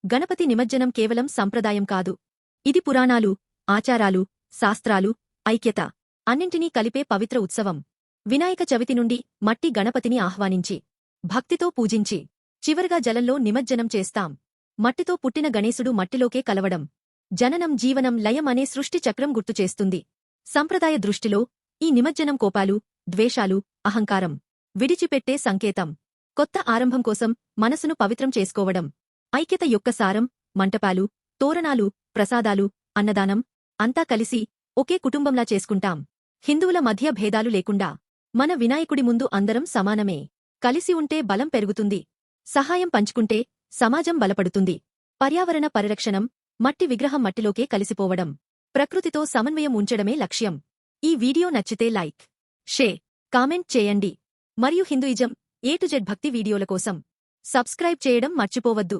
గణపతి నిమజ్జనం కేవలం సంప్రదాయం కాదు. ఇది పురాణాలు, ఆచారాలు, శాస్త్రాలు, ఐక్యత అన్నింటినీ కలిపే పవిత్ర ఉత్సవం. వినాయక చవితి నుండి మట్టి గణపతిని ఆహ్వానించి, భక్తితో పూజించి, చివరగా జలంలో నిమజ్జనం చేస్తాం. మట్టితో పుట్టిన గణేశుడు మట్టిలోకే కలవడం జననం, జీవనం, లయం అనే సృష్టి చక్రం గుర్తుచేస్తుంది. సంప్రదాయ దృష్టిలో ఈ నిమజ్జనం కోపాలు, ద్వేషాలు, అహంకారం విడిచిపెట్టే సంకేతం. కొత్త ఆరంభం కోసం మనసును పవిత్రం చేసుకోవడం. ఐక్యత యొక్క సారం. మంటపాలు, తోరణాలు, ప్రసాదాలు, అన్నదానం అంతా కలిసి ఒకే కుటుంబంలా చేసుకుంటాం. హిందువుల మధ్య భేదాలు లేకుండా మన వినాయకుడి ముందు అందరం సమానమే. కలిసి ఉంటే బలం పెరుగుతుంది. సహాయం పంచుకుంటే సమాజం బలపడుతుంది. పర్యావరణ పరిరక్షణం. మట్టి విగ్రహం మట్టిలోకే కలిసిపోవడం, ప్రకృతితో సమన్వయం ఉంచడమే లక్ష్యం. ఈ వీడియో నచ్చితే లైక్, షేర్, కామెంట్ చేయండి. మరియు హిందూయిజం A to Z భక్తి వీడియోల కోసం సబ్స్క్రైబ్ చేయడం మర్చిపోవద్దు.